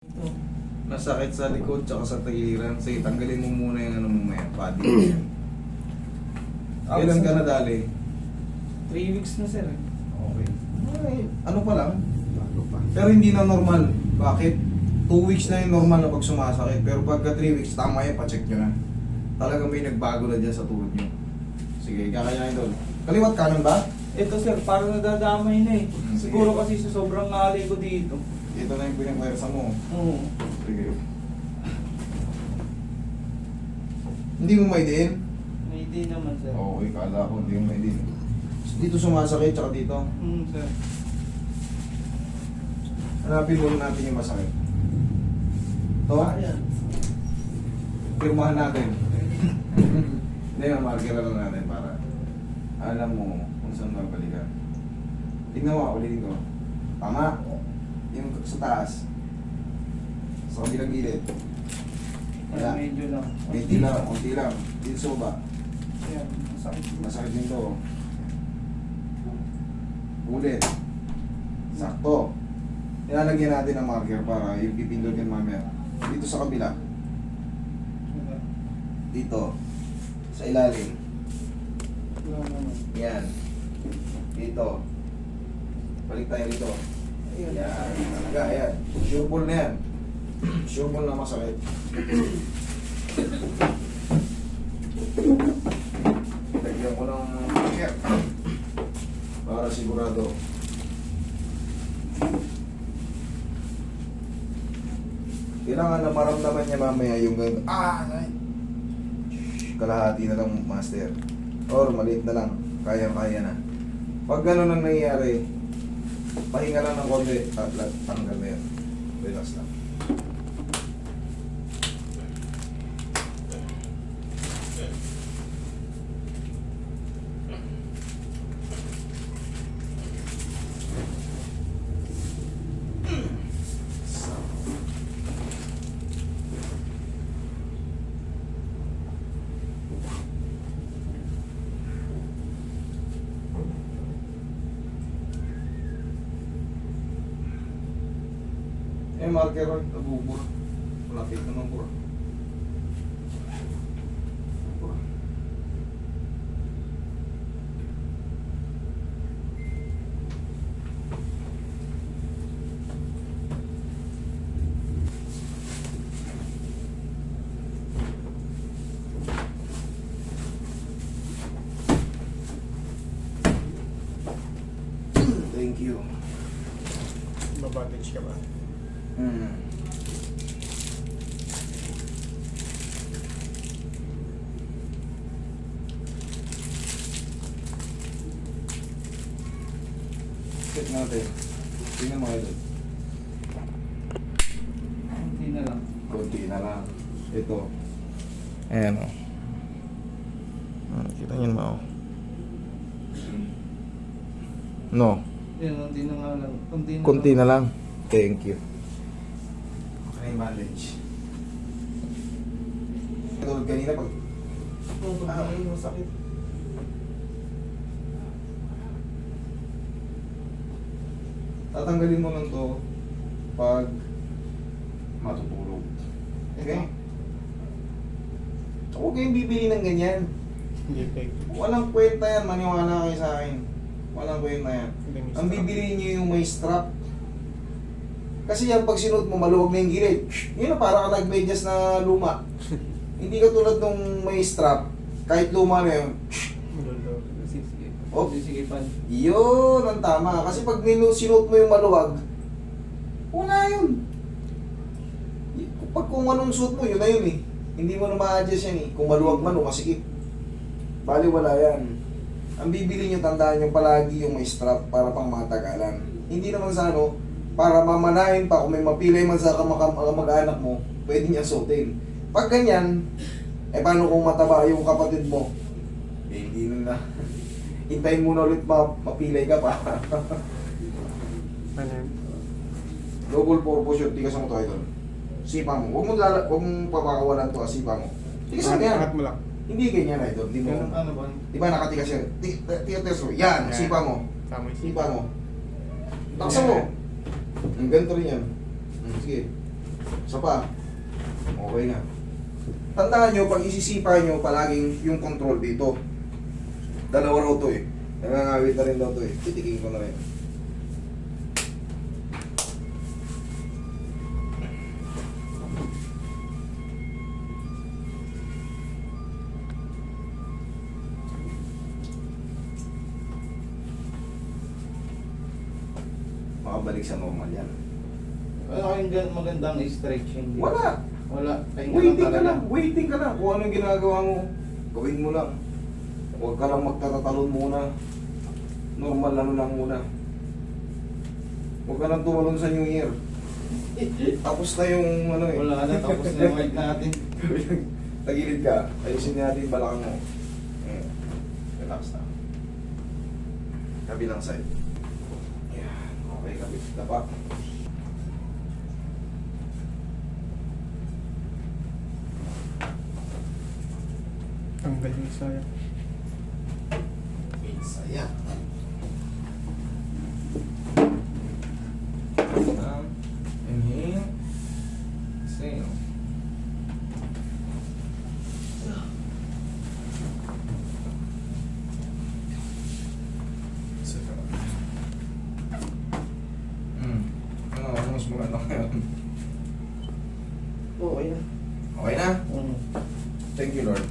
Ito. Masakit sa likod tsaka sa tagiliran. Sige, tanggalin mo muna yung ano mo yan, body mo yan. Kailan ka nadali? 3 weeks na sir. Okay. Ay, ano pa lang? Pero hindi na normal. Bakit? 2 weeks na yung normal na pag sumasakit. Pero pagka 3 weeks, tama yan, pacheck nyo na. Talagang may nagbago na dyan sa tuhod nyo. Sige, kakayain doon. Kaliwat kanan ba? Ito sir, parang nadadamay na eh. Siguro kasi sa sobrang ngalay ko dito. Ito na yung pinagwersa mo. Oo. Sige. Hindi mo may din? May di naman sir. Okay, kala ko hindi mo may din. Dito sumasakit, tsaka dito. Sir. Hanapin mo natin yung masakit. Ito? Ayan. Pirmahan natin. Hindi na, marker lang natin para alam mo kung saan babalikan. Tingnan mo, ulitin ko. Tama. Yung sa taas. Sa kabilang gilid. Ayan, medyo lang. Konti lang. Dito sa baba. Ayan, masakit. Masakit din to. Ulit. Sakto. Ilalagyan natin ng marker para yung pipindot yan mamaya. Dito sa kabila. Dito. Sa ilalim. Wala naman. Yan. Dito. Balik tayo dito. Ayan. Yan. Talaga, ayan. Sure ball na yan. Sure ball na masakit. Lagyan ko ng marker. Para sigurado. Kailangan na maramdaman niya mamaya yung ganun. Ay! Kalahati na lang, master. Or maliit na lang. Kaya-kaya na. Pag gano'n ang nangyayari, pahinga lang ng konti at tanggal na yan. Relax lang. Eh, marker ron, nabubura. Malapit na mabura. Bura. Thank you. Mabandage ka ba? Hmm. Check natin. Tingnan mo ito. Hindi na lang. Kunti na lang. Ito. Ayan o. Kita nyo naman o. No. Yan, hindi na nga lang. Kunti na lang. Thank you. Okay, bandage. Tulad kanina pag Ay, masakit. tatanggalin mo lang to pag matutulog. Okay? So, huwag kayong bibili ng ganyan. Hindi peg. Walang kwenta yan, maniwala kayo sa akin. Walang kwenta yan. Ang bibili niyo yung may strap. Kasi yan, pag sinuot mo, maluwag na yung gilid. Yun na, para ka nag-medyas na luma. Hindi ka tulad nung may strap, kahit luma na yun. Sige. Oh. Sige, pan. Yun ang tama. Kasi pag sinuot mo yung maluwag, wala yun. Pag kung anong suot mo, yun na yun eh. Hindi mo na ma-adjust yan eh. Kung maluwag man o masikip. Bali, wala yan. Ang bibili nyo, tandaan nyo palagi yung may strap para pang matagalan. Hindi naman sa ano, para mamanahin pa kung may mapilay man sa kamag-anak mo, pwede niya suotin. Pag ganyan, eh paano kung mataba yung kapatid mo? Eh hindi na. Hintayin mo na ulit mapilay ka pa. Ano yun? Double purpose yun, tigas mo to idol. Sipa mo. Huwag mong papakawalan to, sipa mo. Tigas mo yan. Angat mo lang. Hindi ganyan idol. Di mo. Ganun, ano ba? Di ba nakatigas yan? Tigas mo. Yan, Yan. sipa mo. Tama yung Sipa mo. Taksa mo. Ang ganito rin yan. Sige. Isa pa. Okay na. Tandaan nyo, pag isisipa nyo, palaging yung control dito. Dalawa raw to eh. Nangangawit na rin daw to eh. Titikin ko na rin. Makabalik sa normal yan. Wala kayong magandang stretching. Wala. Wala. Waiting ka lang. Kung anong ginagawa mo, gawin mo lang. Huwag ka lang magtatatalon muna. Normal lang muna. Huwag ka lang tumalon sa New Year. Tapos na yung ano eh. Wala na, tapos na yung weight natin. Tagilid ka. Ayusin natin yung balakang mo. Relax na. Kabilang side. Yan. Okay, kabit. Dapa. Ang galing saya. Saya. Inhale. Exhale. Ano, mas maganda ngayon? Oo, yan. Okay na? Mm. Thank you, Lord.